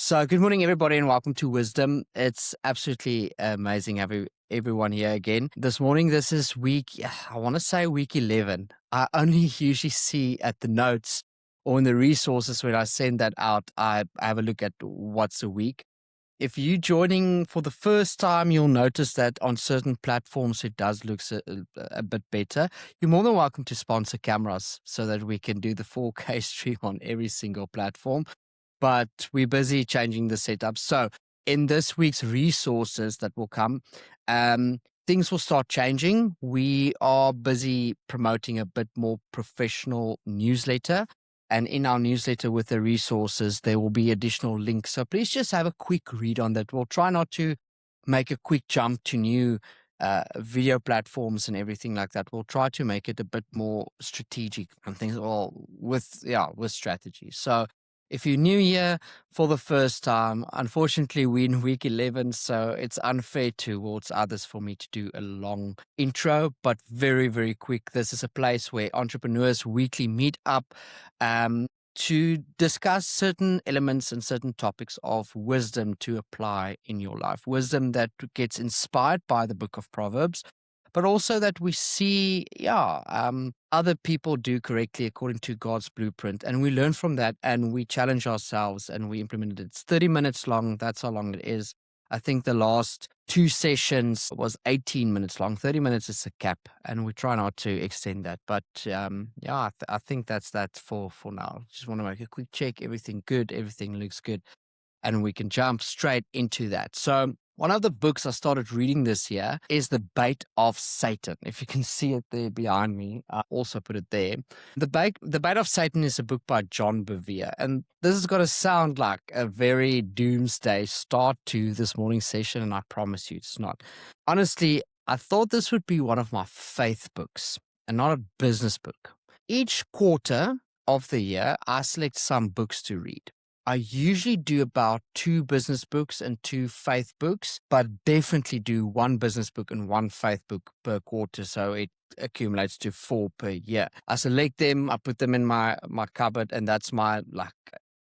So, good morning, everybody, and welcome to Wisdom. It's absolutely amazing having everyone here again. This morning, this is I want to say week 11. I only usually see at the notes or in the resources when I send that out, I have a look at what's a week. If you're joining for the first time, you'll notice that on certain platforms it does look a bit better. You're more than welcome to sponsor cameras so that we can do the 4K stream on every single platform. But we're busy changing the setup. So in this week's resources that will come, things will start changing. We are busy promoting a bit more professional newsletter. And in our newsletter with the resources, there will be additional links. So please just have a quick read on that. We'll try not to make a quick jump to new video platforms and everything like that. We'll try to make it a bit more strategic and things all with strategy. So if you're new here for the first time, unfortunately we're in week 11, so it's unfair towards others for me to do a long intro, but very, very quick. This is a place where entrepreneurs weekly meet up to discuss certain elements and certain topics of wisdom to apply in your life. Wisdom that gets inspired by the book of Proverbs, but also that we see, other people do correctly according to God's blueprint. And we learn from that and we challenge ourselves and we implement it. It's 30 minutes long. That's how long it is. I think the last two sessions was 18 minutes long. 30 minutes is a cap, and we try not to extend that. But I think that's that for now. Just want to make a quick check. Everything good. Everything looks good. And we can jump straight into that. So one of the books I started reading this year is The Bait of Satan. If you can see it there behind me, I also put it there. The Bait of Satan is a book by John Bevere. And this is going to sound like a very doomsday start to this morning's session, and I promise you it's not. Honestly, I thought this would be one of my faith books and not a business book. Each quarter of the year, I select some books to read. I usually do about 2 business books and 2 faith books, but definitely do 1 business book and 1 faith book per quarter. So it accumulates to 4 per year. I select them, I put them in my cupboard, and that's my,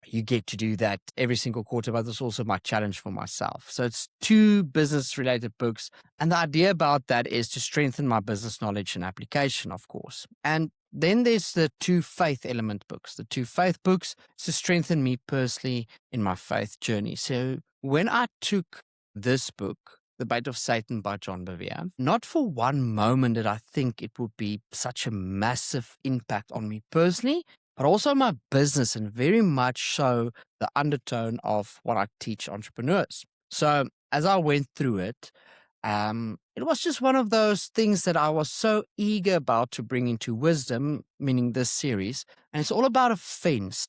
you get to do that every single quarter, but it's also my challenge for myself. So it's 2 business related books. And the idea about that is to strengthen my business knowledge and application, of course. And then there's the 2 faith element books. The 2 faith books to strengthen me personally in my faith journey. So when I took this book, The Bait of Satan by John Bevere, not for one moment did I think it would be such a massive impact on me personally, but also my business, and very much so the undertone of what I teach entrepreneurs. So as I went through it, it was just one of those things that I was so eager about to bring into Wisdom, meaning this series. And it's all about offense.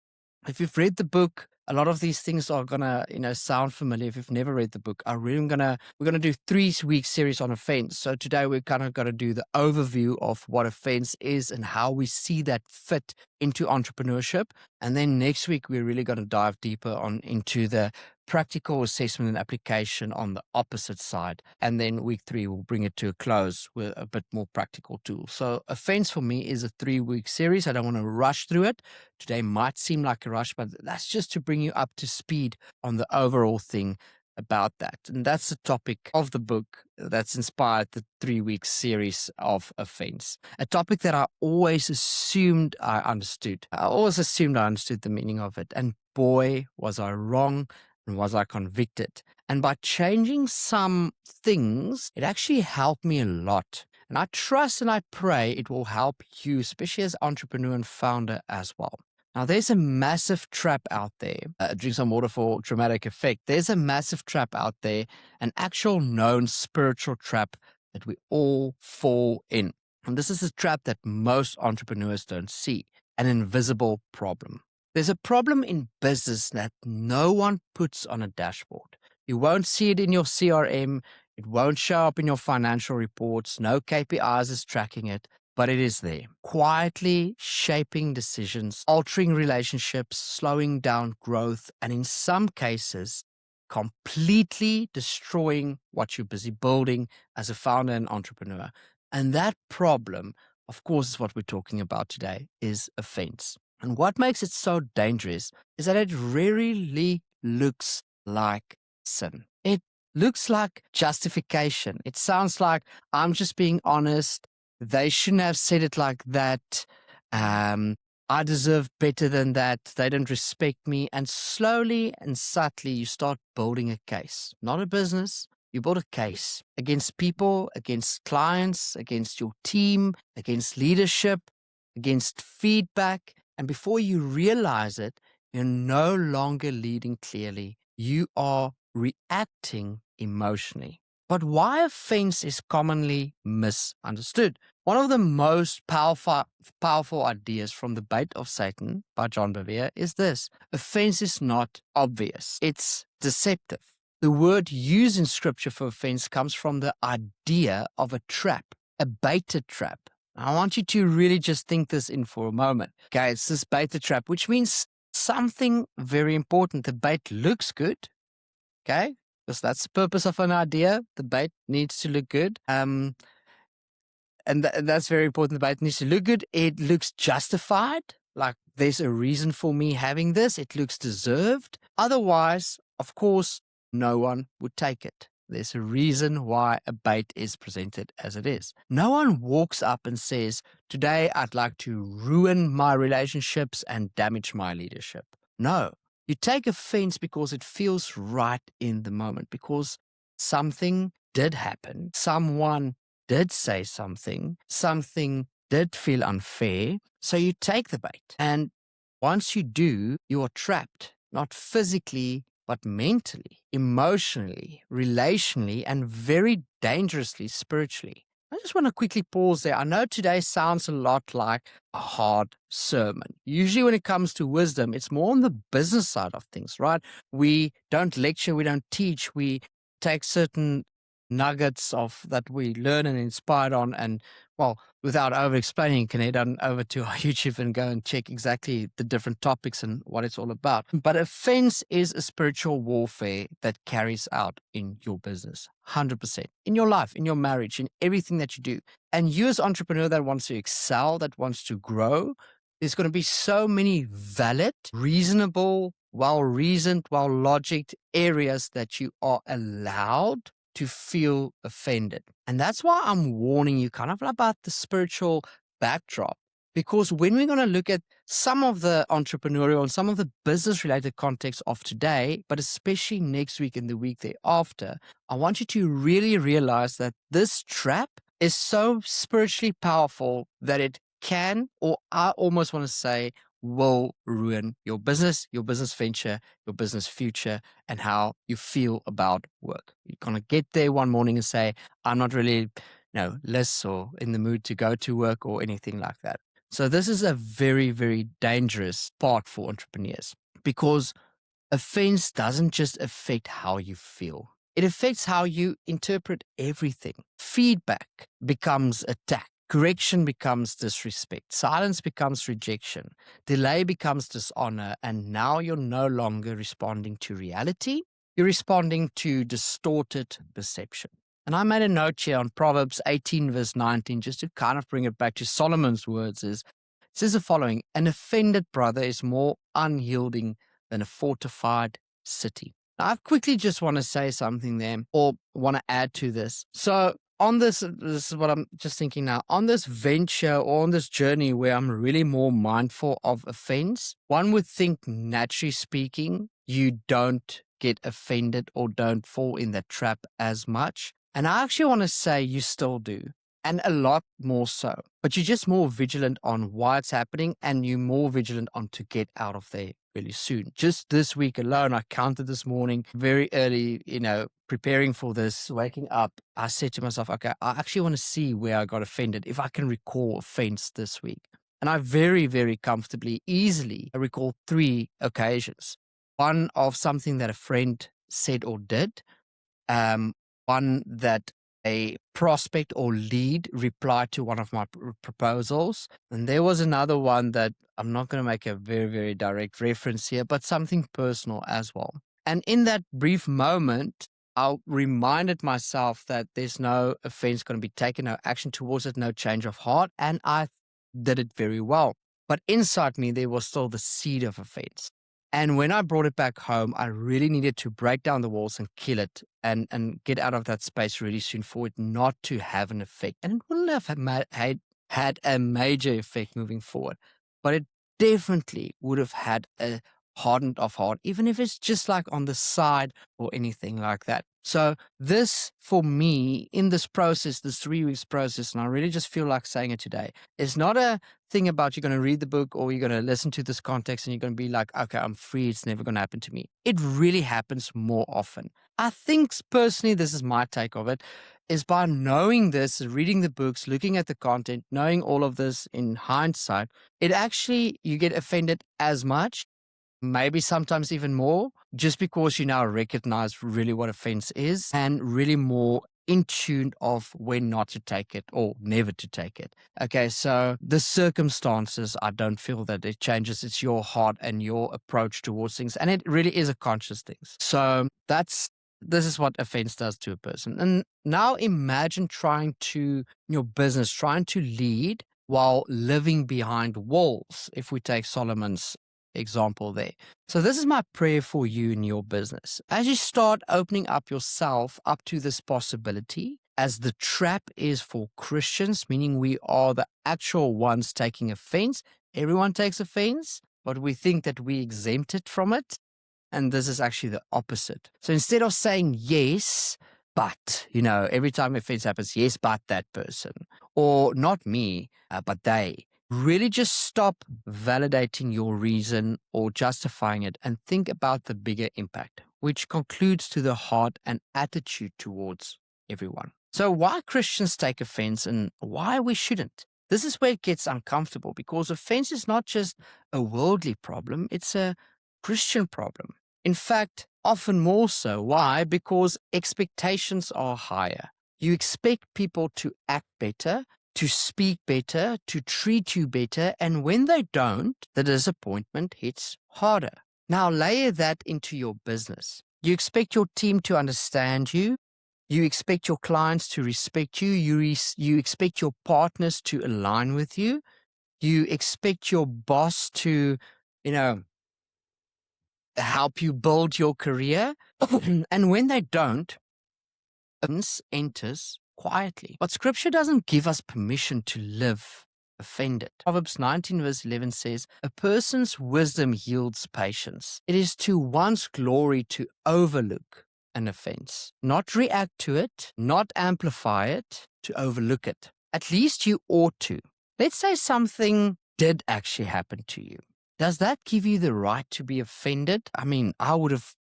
If you've read the book, a lot of these things are gonna, sound familiar. If you've never read the book, we're gonna do 3-week series on offense. So today we're kind of gonna do the overview of what offense is and how we see that fit into entrepreneurship. And then next week we're really gonna dive deeper into the practical assessment and application on the opposite side. And then week 3 we'll bring it to a close with a bit more practical tools. So offense for me is a 3-week series. I don't want to rush through it. Today might seem like a rush, but that's just to bring you up to speed on the overall thing about that. And that's the topic of the book that's inspired the 3-week series of offense. A topic that I always assumed I understood. I always assumed I understood the meaning of it. And boy, was I wrong. And was I convicted? And by changing some things, it actually helped me a lot. And I trust and I pray it will help you, especially as entrepreneur and founder as well. Now, there's a massive trap out there. Drink some water for dramatic effect. There's a massive trap out there, an actual known spiritual trap that we all fall in. And this is a trap that most entrepreneurs don't see, an invisible problem. There's a problem in business that no one puts on a dashboard. You won't see it in your CRM. It won't show up in your financial reports. No KPIs is tracking it, but it is there, quietly shaping decisions, altering relationships, slowing down growth, and in some cases, completely destroying what you're busy building as a founder and entrepreneur. And that problem, of course, is what we're talking about today, is offense. And what makes it so dangerous is that it rarely looks like sin. It looks like justification. It sounds like I'm just being honest. They shouldn't have said it like that. Um, I deserve better than that. They don't respect me. And slowly and subtly, you start building a case, not a business. You build a case against people, against clients, against your team, against leadership, against feedback. And before you realize it, you're no longer leading clearly. You are reacting emotionally. But why offense is commonly misunderstood? One of the most powerful ideas from The Bait of Satan by John Bevere is this: offense is not obvious, it's deceptive. The word used in scripture for offense comes from the idea of a trap, a baited trap. I want you to really just think this in for a moment. Okay, it's this baited trap, which means something very important. The bait looks good, okay? Because that's the purpose of an idea. The bait needs to look good. That's very important. The bait needs to look good. It looks justified. Like there's a reason for me having this. It looks deserved. Otherwise, of course, no one would take it. There's a reason why a bait is presented as it is. No one walks up and says, today I'd like to ruin my relationships and damage my leadership. No, you take offense because it feels right in the moment, because something did happen. Someone did say something did feel unfair. So you take the bait. And once you do, you are trapped, not physically, but mentally, emotionally, relationally, and very dangerously spiritually. I just want to quickly pause there. I know today sounds a lot like a hard sermon. Usually when it comes to wisdom, it's more on the business side of things, right? We don't lecture, we don't teach, we take certain nuggets of that we learn and inspired on, and well, without over explaining, you can head on over to our YouTube and go and check exactly the different topics and what it's all about. But offense is a spiritual warfare that carries out in your business, 100%, in your life, in your marriage, in everything that you do. And you as an entrepreneur that wants to excel, that wants to grow, there's going to be so many valid, reasonable, well-reasoned, well-logicked areas that you are allowed to feel offended. And that's why I'm warning you kind of about the spiritual backdrop. Because when we're going to look at some of the entrepreneurial and some of the business related context of today, but especially next week and the week thereafter, I want you to really realize that this trap is so spiritually powerful that it can, or I almost want to say, will ruin your business venture, your business future, and how you feel about work. You're going to get there one morning and say, I'm not really, less or in the mood to go to work or anything like that. So this is a very, very dangerous part for entrepreneurs, because offense doesn't just affect how you feel. It affects how you interpret everything. Feedback becomes attack. Correction becomes disrespect. Silence becomes rejection. Delay becomes dishonor. And now you're no longer responding to reality. You're responding to distorted perception. And I made a note here on Proverbs 18, verse 19, just to kind of bring it back to Solomon's words. It says the following: an offended brother is more unyielding than a fortified city. Now, I quickly just want to say something there, or want to add to this. So on this is what I'm just thinking now, on this venture or on this journey where I'm really more mindful of offense, one would think, naturally speaking, you don't get offended or don't fall in that trap as much. And I actually want to say you still do, and a lot more so. But you're just more vigilant on why it's happening, and you're more vigilant on to get out of there really soon. Just this week alone, I counted this morning very early, preparing for this, waking up, I said to myself, okay, I actually want to see where I got offended, if I can recall offense this week. And I very, very comfortably, easily recall 3 occasions. One of something that a friend said or did, one that a prospect or lead replied to one of my proposals. And there was another one that I'm not going to make a very, very direct reference here, but something personal as well. And in that brief moment, I reminded myself that there's no offense going to be taken, no action towards it, no change of heart. And I did it very well. But inside me, there was still the seed of offense. And when I brought it back home, I really needed to break down the walls and kill it and get out of that space really soon for it not to have an effect. And it wouldn't have had a major effect moving forward, but it definitely would have had a hardened of heart, even if it's just like on the side or anything like that. So this, for me, in this process, this 3 weeks process, and I really just feel like saying it today, is not a thing about you're going to read the book or you're going to listen to this context and you're going to be like, okay, I'm free. It's never going to happen to me. It really happens more often. I think personally, this is my take of it, is by knowing this, reading the books, looking at the content, knowing all of this in hindsight, it actually, you get offended as much, maybe sometimes even more, just because you now recognize really what offense is and really more in tune of when not to take it or never to take it. Okay, so the circumstances, I don't feel that it changes. It's your heart and your approach towards things. And it really is a conscious thing. So this is what offense does to a person. And now imagine trying to, your business, trying to lead while living behind walls, if we take Solomon's example there. So this is my prayer for you in your business. As you start opening up yourself up to this possibility, as the trap is for Christians, meaning we are the actual ones taking offense. Everyone takes offense, but we think that we exempted from it. And this is actually the opposite. So instead of saying yes, but, every time offense happens, yes, but that person, or not me, but they, really just stop validating your reason or justifying it and think about the bigger impact, which concludes to the heart and attitude towards everyone. So why Christians take offense and why we shouldn't? This is where it gets uncomfortable, because offense is not just a worldly problem, it's a Christian problem. In fact, often more so. Why? Because expectations are higher. You expect people to act better, to speak better, to treat you better, and when they don't, the disappointment hits harder. Now layer that into your business. You expect your team to understand you. You expect your clients to respect you. You expect your partners to align with you. You expect your boss to, help you build your career. And when they don't, offense enters quietly. But scripture doesn't give us permission to live offended. Proverbs 19 verse 11 says, a person's wisdom yields patience. It is to one's glory to overlook an offense, not react to it, not amplify it, to overlook it. At least you ought to. Let's say something did actually happen to you. Does that give you the right to be offended? I mean, I would have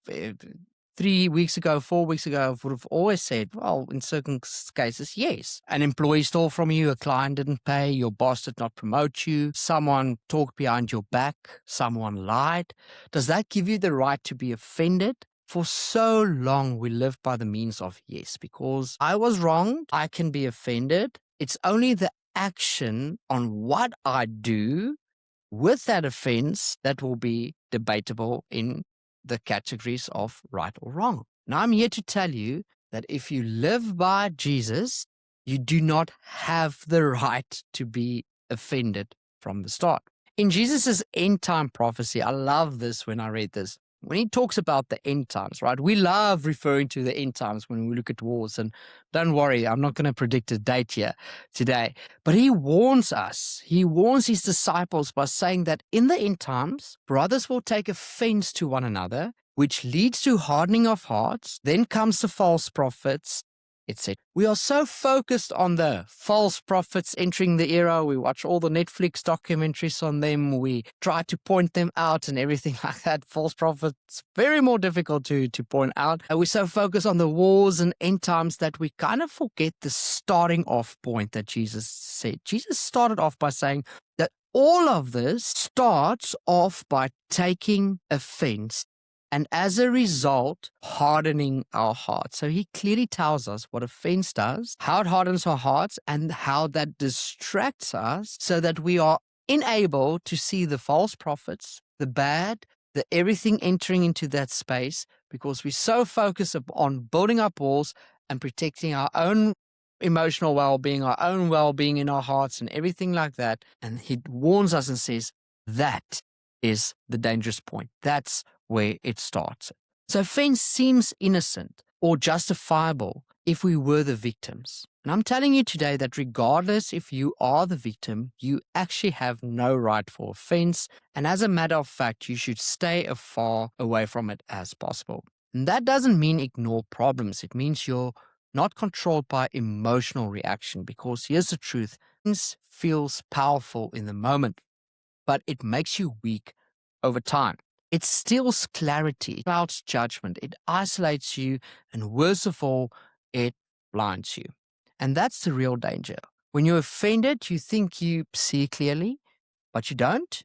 3 weeks ago, 4 weeks ago, I would have always said, well, in certain cases, yes. An employee stole from you, a client didn't pay, your boss did not promote you, someone talked behind your back, someone lied. Does that give you the right to be offended? For so long, we lived by the means of yes, because I was wronged, I can be offended. It's only the action on what I do with that offense that will be debatable in the categories of right or wrong. Now, I'm here to tell you that if you live by Jesus, you do not have the right to be offended from the start. In Jesus' end time prophecy, I love this when I read this. When he talks about the end times, right? We love referring to the end times when we look at wars. And don't worry, I'm not going to predict a date here today. But he warns us, he warns his disciples by saying that in the end times, brothers will take offense to one another, which leads to hardening of hearts. Then comes the false prophets, etc. We are so focused on the false prophets entering the era. We watch all the Netflix documentaries on them. We try to point them out and everything like that. False prophets, very more difficult to point out. And we're so focused on the wars and end times that we kind of forget the starting off point that Jesus said. Jesus started off by saying that all of this starts off by taking offense, and as a result, hardening our hearts. So he clearly tells us what offense does, how it hardens our hearts, and how that distracts us so that we are unable to see the false prophets, the bad, the everything entering into that space, because we're so focused on building up walls and protecting our own emotional well-being, our own well-being in our hearts and everything like that. And he warns us and says, that is the dangerous point. That's where it starts. So offense seems innocent or justifiable if we were the victims. And I'm telling you today that regardless if you are the victim, you actually have no right for offense. And as a matter of fact, you should stay as far away from it as possible. And that doesn't mean ignore problems. It means you're not controlled by emotional reaction, because here's the truth. Offense feels powerful in the moment, but it makes you weak over time. It steals clarity, it clouds judgment, it isolates you, and worst of all, it blinds you. And that's the real danger. When you're offended, you think you see clearly, but you don't.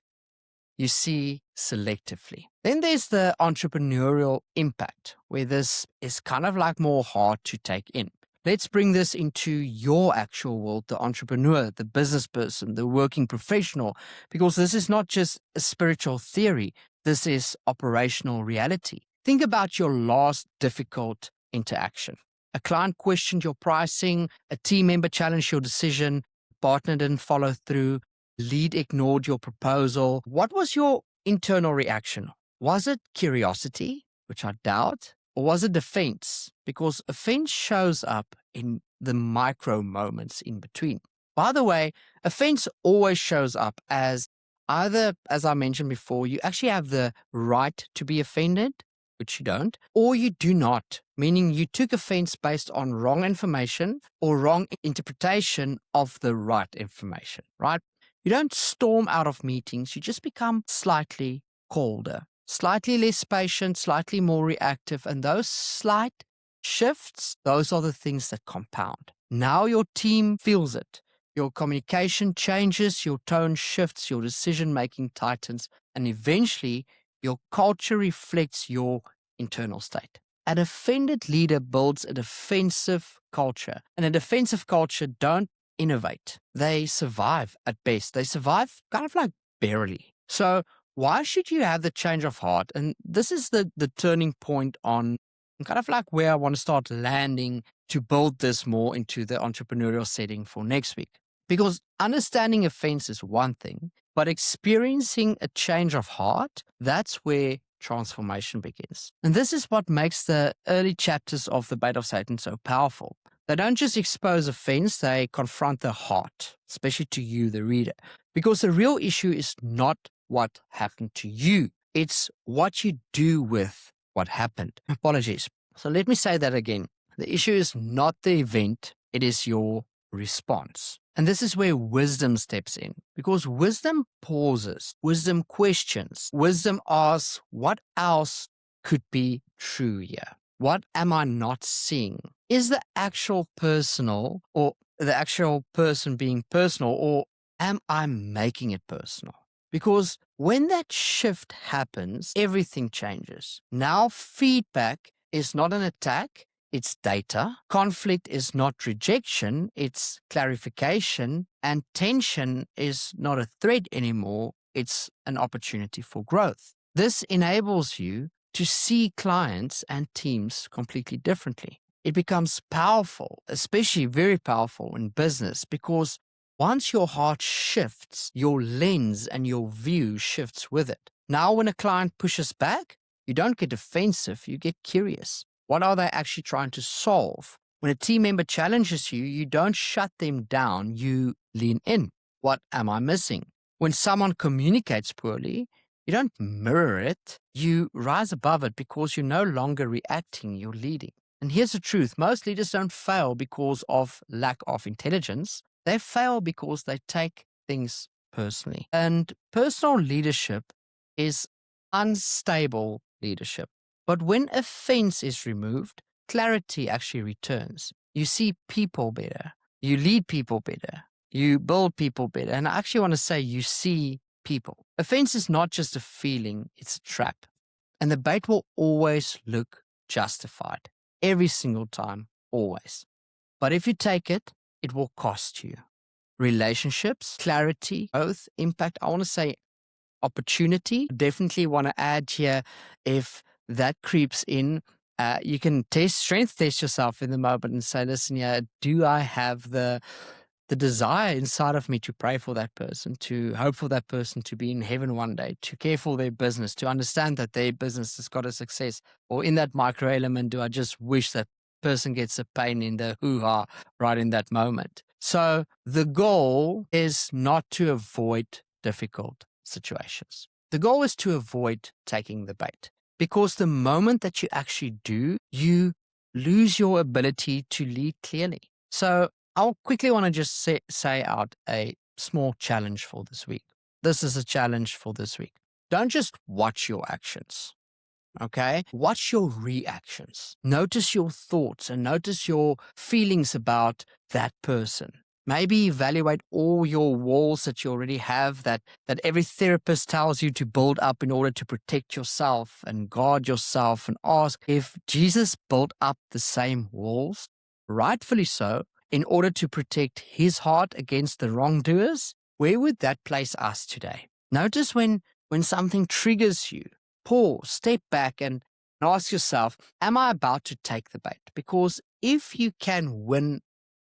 You see selectively. Then there's the entrepreneurial impact, where this is kind of like more hard to take in. Let's bring this into your actual world, the entrepreneur, the business person, the working professional, because this is not just a spiritual theory. This is operational reality. Think about your last difficult interaction. A client questioned your pricing, a team member challenged your decision, partner didn't follow through, lead ignored your proposal. What was your internal reaction? Was it curiosity, which I doubt? Or was it defense? Because offense shows up in the micro moments in between. By the way, offense always shows up as either, as I mentioned before, you actually have the right to be offended, which you don't, or you do not, meaning you took offense based on wrong information or wrong interpretation of the right information, right? You don't storm out of meetings, you just become slightly colder, slightly less patient, slightly more reactive, and those slight shifts, those are the things that compound. Now your team feels it. Your communication changes, your tone shifts, your decision-making tightens, and eventually your culture reflects your internal state. An offended leader builds a defensive culture, and a defensive culture don't innovate. They survive at best. They survive kind of like barely. So why should you have the change of heart? And this is the turning point on kind of like where I want to start landing to build this more into the entrepreneurial setting for next week. Because understanding offense is one thing, but experiencing a change of heart, that's where transformation begins. And this is what makes the early chapters of The Bait of Satan so powerful. They don't just expose offense, they confront the heart, especially to you, the reader. Because the real issue is not what happened to you, it's what you do with what happened. Apologies. So let me say that again. The issue is not the event, it is your response. And this is where wisdom steps in, because wisdom pauses, wisdom questions, wisdom asks, what else could be true here? What am I not seeing? Is the actual personal, or the actual person being personal, or am I making it personal? Because when that shift happens, everything changes. Now feedback is not an attack, it's data. Conflict is not rejection, it's clarification. And tension is not a threat anymore, it's an opportunity for growth. This enables you to see clients and teams completely differently. It becomes powerful, especially very powerful in business, because once your heart shifts, your lens and your view shifts with it. Now, when a client pushes back, you don't get defensive, you get curious. What are they actually trying to solve? When a team member challenges you, you don't shut them down, you lean in. What am I missing? When someone communicates poorly, you don't mirror it, you rise above it because you're no longer reacting, you're leading. And here's the truth, most leaders don't fail because of lack of intelligence. They fail because they take things personally. And personal leadership is unstable leadership. But when offense is removed, clarity actually returns. You see people better. You lead people better. You build people better. And I actually want to say you see people. Offense is not just a feeling, it's a trap. And the bait will always look justified. Every single time, always. But if you take it, it will cost you. Relationships, clarity, growth, impact. I want to say opportunity. Definitely want to add here, if that creeps in, you can strength test yourself in the moment and say, listen, do I have the the desire inside of me to pray for that person, to hope for that person to be in heaven one day, to care for their business, to understand that their business has got a success? Or in that micro element, do I just wish that person gets a pain in the hoo-ha right in that moment? So the goal is not to avoid difficult situations. The goal is to avoid taking the bait, because the moment that you actually do, you lose your ability to lead clearly. So I'll quickly want to just say out a small challenge for this week. This is a challenge for this week. Don't just watch your actions. Okay. Watch your reactions. Notice your thoughts and notice your feelings about that person. Maybe evaluate all your walls that you already have, that every therapist tells you to build up in order to protect yourself and guard yourself, and ask if Jesus built up the same walls, rightfully so, in order to protect his heart against the wrongdoers. Where would that place us today? Notice when something triggers you, pause, step back, and ask yourself, am I about to take the bait? Because if you can win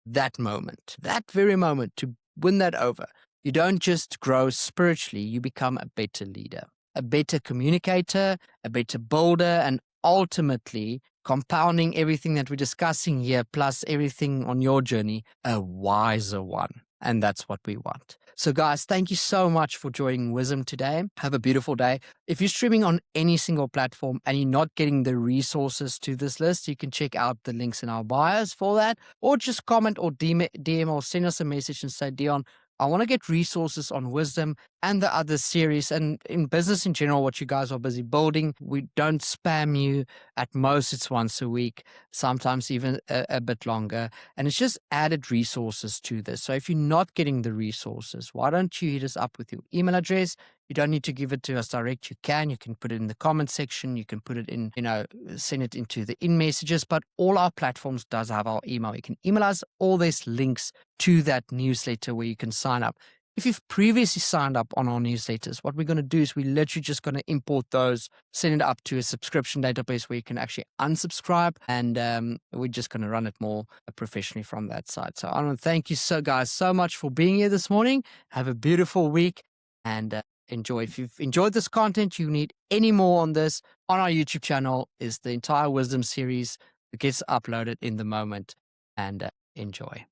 that moment, that very moment, to win that over, you don't just grow spiritually, you become a better leader, a better communicator, a better builder, and ultimately, compounding everything that we're discussing here, plus everything on your journey, a wiser one. And that's what we want. So guys, thank you so much for joining Wisdom today. Have a beautiful day. If you're streaming on any single platform and you're not getting the resources to this list, you can check out the links in our bios for that, or just comment or DM or send us a message and say, Dion, I want to get resources on Wisdom and the other series, and in business in general, what you guys are busy building. We don't spam you. At most, it's once a week, sometimes even a bit longer. And it's just added resources to this. So if you're not getting the resources, why don't you hit us up with your email address? You don't need to give it to us direct. You can put it in the comment section. You can put it in, send it into the in messages, but all our platforms does have our email. You can email us. All these links to that newsletter where you can sign up. If you've previously signed up on our newsletters, what we're going to do is we're literally just going to import those, send it up to a subscription database where you can actually unsubscribe, and we're just going to run it more professionally from that side. So I want to thank you guys so much for being here this morning. Have a beautiful week, and enjoy. If you've enjoyed this content, you need any more on this, on our YouTube channel is the entire Wisdom series that gets uploaded in the moment, and enjoy.